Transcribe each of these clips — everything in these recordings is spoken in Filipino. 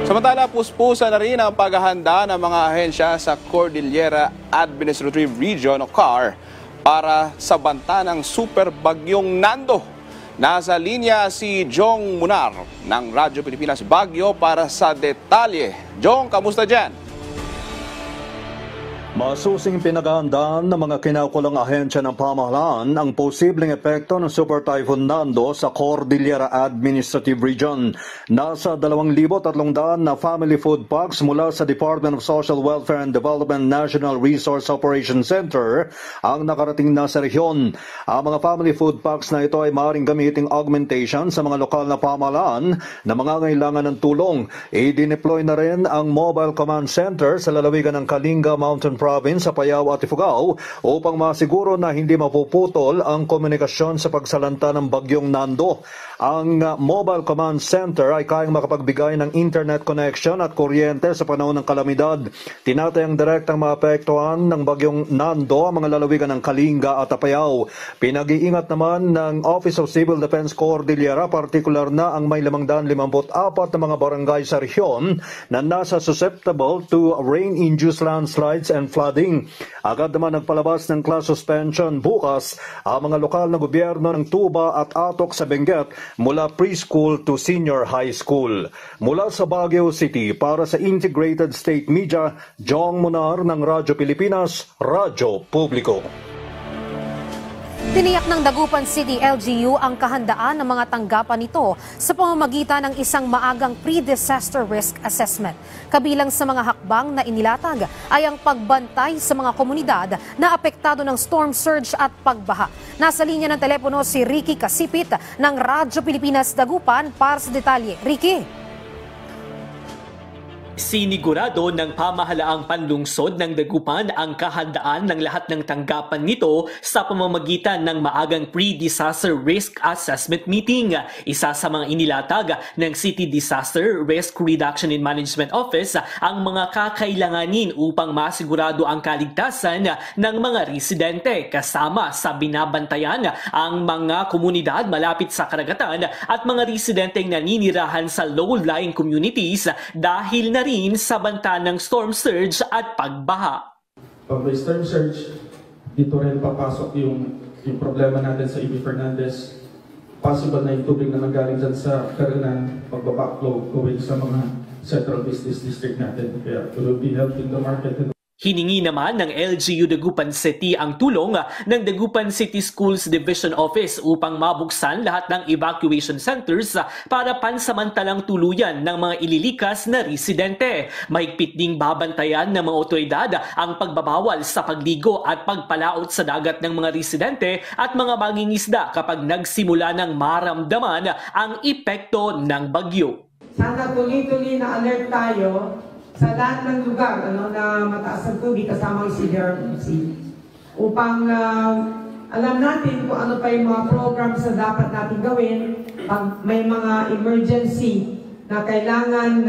Samantala, puspusan na rin ang paghahanda ng mga ahensya sa Cordillera Administrative Region o CAR para sa banta ng super bagyong Nando. Nasa linya si Jong Munar ng Radyo Pilipinas Baguio para sa detalye. Jong, kamusta dyan? Masusing pinaghahandaan ng mga kinaukulang ahensya ng pamahalaan ang posibleng epekto ng Super Typhoon Nando sa Cordillera Administrative Region. Nasa 2,300 na family food packs mula sa Department of Social Welfare and Development National Resource Operations Center ang nakarating na sa rehiyon. Ang mga family food packs na ito ay maaaring gamiting augmentation sa mga lokal na pamahalaan na mangangailangan ng tulong. I-deploy na rin ang Mobile Command Center sa lalawigan ng Kalinga Mountain Province sa Apayao at Ifugao upang masiguro na hindi mapuputol ang komunikasyon sa pagsalanta ng bagyong Nando. Ang Mobile Command Center ay kayang makapagbigay ng internet connection at kuryente sa panahon ng kalamidad. Tinatayang direktang maapektuhan ng bagyong Nando ang mga lalawigan ng Kalinga at Apayao. Pinag-iingat naman ng Office of Civil Defense Cordillera, partikular na ang may 554 na mga barangay sa rehiyon na nasa susceptible to rain-induced landslides and flooding. Agad naman nagpalabas ng class suspension bukas ang mga lokal na gobyerno ng Tuba at Atok sa Benguet mula preschool to senior high school. Mula sa Baguio City para sa Integrated State Media, Jong Munar ng Radyo Pilipinas, Radyo Publiko. Tiniyak ng Dagupan City LGU ang kahandaan ng mga tanggapan nito sa pamamagitan ng isang maagang pre-disaster risk assessment. Kabilang sa mga hakbang na inilatag ay ang pagbantay sa mga komunidad na apektado ng storm surge at pagbaha. Nasa linya ng telepono si Ricky Kasipit ng Radyo Pilipinas Dagupan para sa detalye. Ricky. Sinigurado ng pamahalaang panlungsod ng Dagupan ang kahandaan ng lahat ng tanggapan nito sa pamamagitan ng maagang pre-disaster risk assessment meeting. Isa sa mga inilatag ng City Disaster Risk Reduction and Management Office ang mga kakailanganin upang masigurado ang kaligtasan ng mga residente kasama sa binabantayan ang mga komunidad malapit sa karagatan at mga residenteng naninirahan sa low-lying communities dahil na rin sa banta ng storm surge at pagbaha. Pag may storm surge, dito rin papasok yung problema natin sa E.B. Fernandez. Possible na yung tubig na nanggaling dyan sa Karanan, pagbabackflow going sa mga central business district natin. Kaya it will be helping the market. Hiningi naman ng LGU Dagupan City ang tulong ng Dagupan City Schools Division Office upang mabuksan lahat ng evacuation centers para pansamantalang tuluyan ng mga ililikas na residente. Mahigpit ding babantayan ng mga otoridad ang pagbabawal sa pagligo at pagpalaot sa dagat ng mga residente at mga mangingisda kapag nagsimula ng maramdaman ang epekto ng bagyo. Sana tuloy-tuloy na alert tayo sa lahat ng lugar na mataas ang tubig kasama ang CDRPC upang alam natin kung ano pa yung mga programs na dapat natin gawin pag may mga emergency na kailangan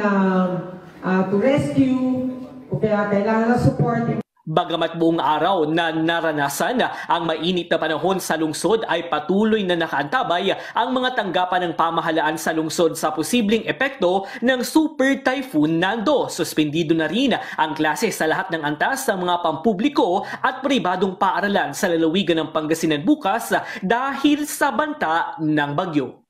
to rescue o kaya kailangan na support. Bagamat buong araw na naranasan ang mainit na panahon sa lungsod ay patuloy na nakaantabay ang mga tanggapan ng pamahalaan sa lungsod sa posibleng epekto ng Super Typhoon Nando. Suspendido na rin ang klase sa lahat ng antas ng mga pampubliko at pribadong paaralan sa lalawigan ng Pangasinan bukas dahil sa banta ng bagyo.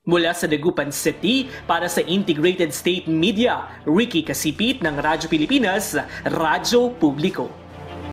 Mula sa Dagupan City para sa Integrated State Media, Ricky Kasipit ng Radyo Pilipinas, Radyo Publiko.